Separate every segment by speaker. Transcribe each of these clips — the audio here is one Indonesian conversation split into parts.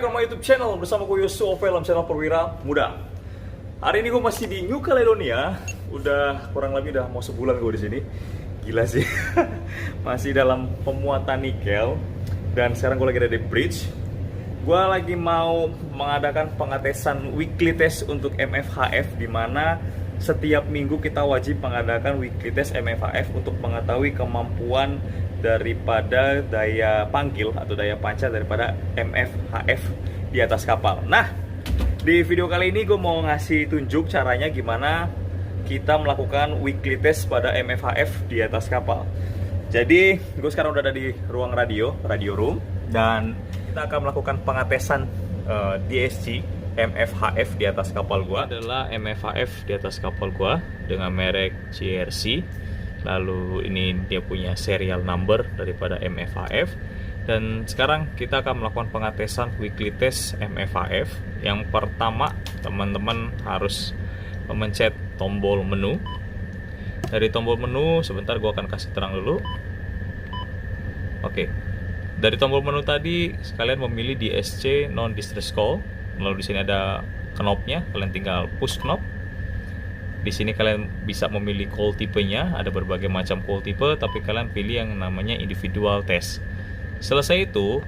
Speaker 1: back on my YouTube channel bersama gue Yusuf Film channel Perwira Muda. Hari ini gue masih di New Caledonia. Udah kurang lebih udah mau sebulan gue di sini. Gila sih. Masih dalam pemuatan nikel. Dan sekarang gue lagi ada di bridge. Gue lagi mau mengadakan pengetesan weekly test untuk MFHF, di mana setiap minggu kita wajib mengadakan weekly test MFHF untuk mengetahui kemampuan daripada daya panggil atau daya pancar daripada MFHF di atas kapal. Nah, di video kali ini gue mau ngasih tunjuk caranya gimana kita melakukan weekly test pada MFHF di atas kapal. Jadi, gue sekarang udah ada di ruang radio room, dan kita akan melakukan pengetesan DSG MFHF di atas kapal gue. Adalah MFHF di atas kapal gue dengan merek CRC. Lalu ini dia punya serial number daripada MFHF. Dan sekarang kita akan melakukan pengetesan weekly test MFHF. Yang pertama, teman-teman harus memencet tombol menu. Dari tombol menu, sebentar gue akan kasih terang dulu. Oke. Dari tombol menu tadi, sekalian memilih DSC non distress call. Lalu di sini ada knopnya, kalian tinggal push knop. Di sini kalian bisa memilih call tipenya, ada berbagai macam call tipe, tapi kalian pilih yang namanya individual test. Selesai itu,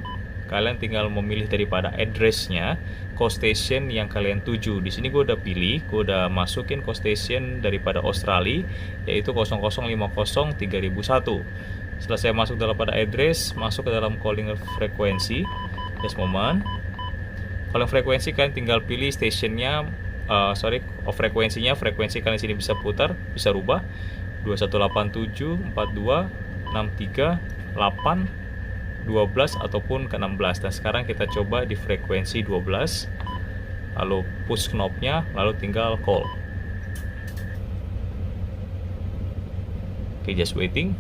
Speaker 1: kalian tinggal memilih daripada addressnya, coast station yang kalian tuju. Di sini gue udah pilih, gue udah masukin coast station daripada Australia, yaitu 0050 3001. Selesai masuk dalam pada address, masuk ke dalam calling frequency. Just moment. Calling frekuensi kalian tinggal pilih stationnya. Frekuensi kalian sini bisa putar, bisa rubah 2187, 42, 63, 8, 12 ataupun ke 16. Dan sekarang kita coba di frekuensi 12. Lalu push knopnya, lalu tinggal call. Oke, just waiting.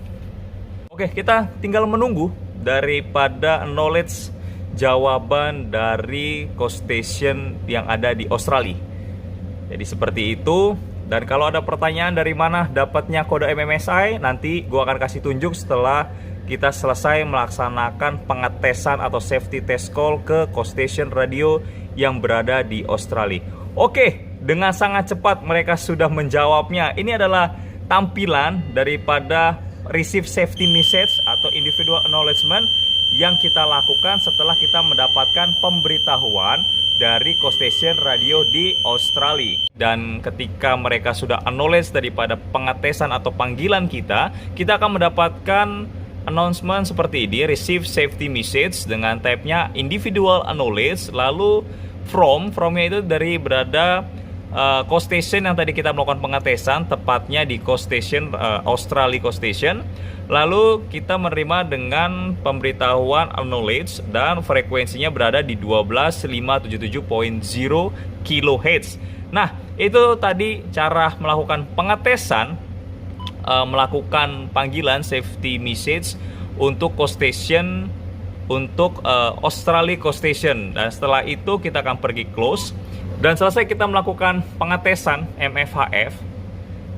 Speaker 1: Oke, kita tinggal menunggu daripada knowledge jawaban dari coast station yang ada di Australia. Jadi seperti itu. Dan kalau ada pertanyaan dari mana dapatnya kode MMSI, nanti gua akan kasih tunjuk setelah kita selesai melaksanakan pengetesan atau safety test call ke coast station radio yang berada di Australia. Oke, dengan sangat cepat mereka sudah menjawabnya. Ini adalah tampilan daripada receive safety message atau individual acknowledgement yang kita lakukan setelah kita mendapatkan pemberitahuan dari coast station radio di Australia. Dan ketika mereka sudah acknowledge daripada pengetesan atau panggilan kita akan mendapatkan announcement seperti ini, receive safety message dengan type-nya individual acknowledge. Lalu from-nya itu dari berada coast station yang tadi kita melakukan pengetesan, tepatnya di coast station Australia coast station. Lalu kita menerima dengan pemberitahuan acknowledge dan frekuensinya berada di 12577.0 kHz. Nah, itu tadi cara melakukan pengetesan, melakukan panggilan safety message untuk coast station, untuk Australia coast station. Dan setelah itu kita akan pergi close. Dan selesai kita melakukan pengetesan MFHF,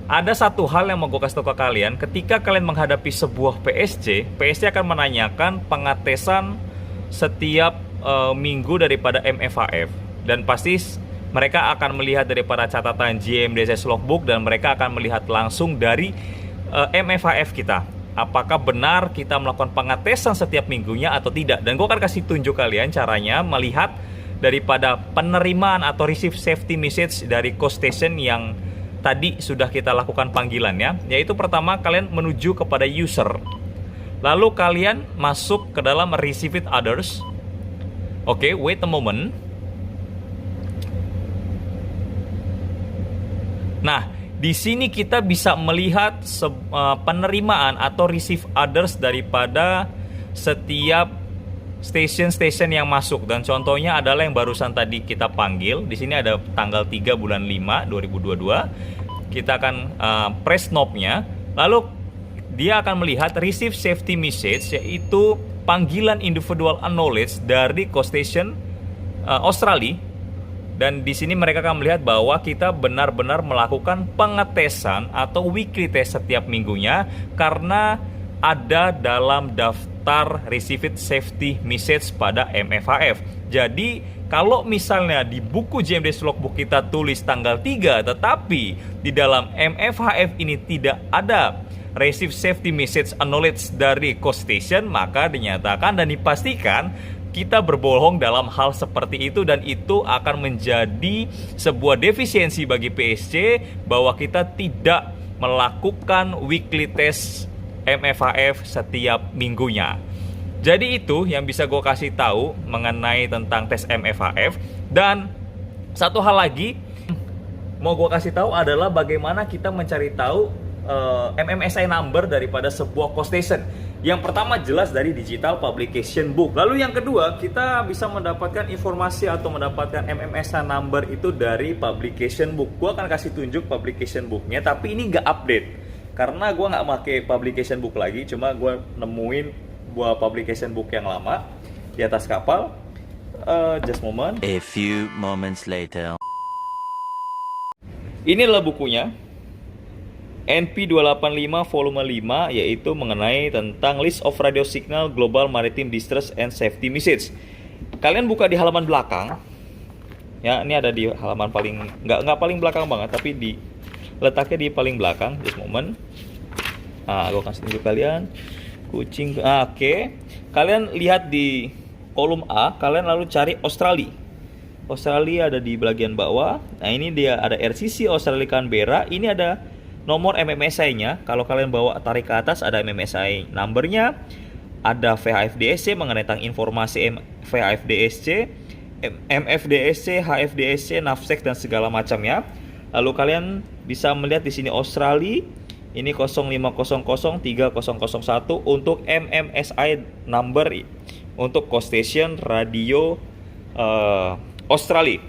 Speaker 1: ada satu hal yang mau gue kasih tahu ke kalian. Ketika kalian menghadapi sebuah PSC akan menanyakan pengetesan setiap minggu daripada MFHF. Dan pasti mereka akan melihat daripada catatan GMDSS logbook, dan mereka akan melihat langsung dari MFHF kita. Apakah benar kita melakukan pengetesan setiap minggunya atau tidak. Dan gue akan kasih tunjuk kalian caranya melihat daripada penerimaan atau receive safety message dari coast station yang tadi sudah kita lakukan panggilannya. Yaitu pertama, kalian menuju kepada user, lalu kalian masuk ke dalam receive it others. Oke, wait a moment. Nah, di sini kita bisa melihat penerimaan atau receive others daripada setiap station-station yang masuk. Dan contohnya adalah yang barusan tadi kita panggil. Di sini ada tanggal 3 bulan 5 2022. Kita akan press knob-nya, lalu dia akan melihat receive safety message, yaitu panggilan individual acknowledge dari coast station Australia. Dan di sini mereka akan melihat bahwa kita benar-benar melakukan pengetesan atau weekly test setiap minggunya, karena ada dalam daftar Received Safety Message pada MFHF. Jadi kalau misalnya di buku JMDS Logbook kita tulis tanggal 3, tetapi di dalam MFHF ini tidak ada Receive Safety Message Acknowledged dari Coast Station, maka dinyatakan dan dipastikan kita berbohong dalam hal seperti itu, dan itu akan menjadi sebuah defisiensi bagi PSC bahwa kita tidak melakukan weekly test MFHF setiap minggunya. Jadi itu yang bisa gue kasih tahu mengenai tentang tes MFHF. Dan satu hal lagi mau gue kasih tahu adalah bagaimana kita mencari tahu MMSI number daripada sebuah coast station. Yang pertama jelas dari digital publication book. Lalu yang kedua, kita bisa mendapatkan informasi atau mendapatkan MMSI number itu dari publication book. Gue akan kasih tunjuk publication booknya, tapi ini nggak update karena gue nggak pakai publication book lagi. Cuma gue nemuin buah publication book yang lama di atas kapal. Just moment.
Speaker 2: A few moments later.
Speaker 1: Ini adalah bukunya, NP285 volume 5, yaitu mengenai tentang List of Radio Signal Global Maritime Distress and Safety Message. Kalian buka di halaman belakang. Ya, ini ada di halaman paling nggak paling belakang banget, tapi di letaknya di paling belakang. Just moment. Gue kasih tunjuk kalian. Kucing. Oke. Kalian lihat di kolom A, kalian lalu cari Australia. Australia ada di bagian bawah. Nah, ini dia ada RCC Australia Canberra. Ini ada nomor MMSI-nya. Kalau kalian bawa tarik ke atas ada MMSI number-nya, ada VHFDSC mengenai tentang informasi VHFDSC, MFDSC, HFDSC, NAVSEC dan segala macamnya. Lalu kalian bisa melihat di sini Australia ini 05003001 untuk MMSI number untuk coast station radio Australia.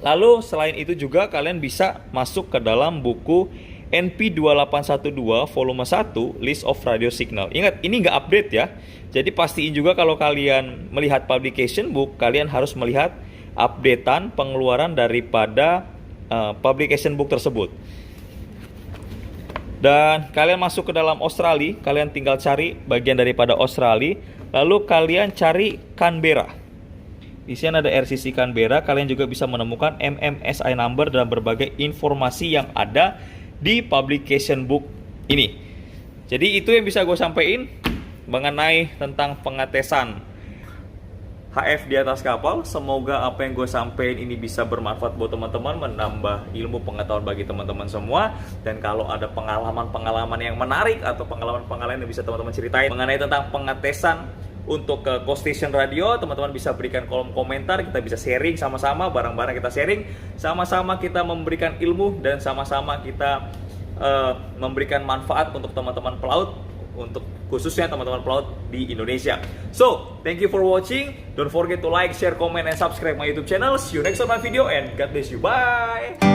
Speaker 1: Lalu selain itu juga kalian bisa masuk ke dalam buku NP2812 volume 1 List of Radio Signal. Ingat, ini nggak update ya. Jadi pastiin juga kalau kalian melihat publication book, kalian harus melihat updatean pengeluaran daripada publication book tersebut. Dan kalian masuk ke dalam Australia, kalian tinggal cari bagian daripada Australia, lalu kalian cari Canberra. Di sini ada RCC Canberra, kalian juga bisa menemukan MMSI number dan berbagai informasi yang ada di publication book ini. Jadi itu yang bisa gue sampaikan mengenai tentang pengetesan HF di atas kapal. Semoga apa yang gue sampaikan ini bisa bermanfaat buat teman-teman, menambah ilmu pengetahuan bagi teman-teman semua. Dan kalau ada pengalaman-pengalaman yang menarik atau pengalaman-pengalaman yang bisa teman-teman ceritain mengenai tentang pengetesan untuk ke coast station radio, teman-teman bisa berikan kolom komentar. Kita bisa sharing sama-sama, bareng-bareng kita sharing, sama-sama kita memberikan ilmu dan sama-sama kita memberikan manfaat untuk teman-teman pelaut, untuk khususnya teman-teman pelaut di Indonesia. So, thank you for watching. Don't forget to like, share, comment, and subscribe my YouTube channel. See you next on my video and God bless you. Bye.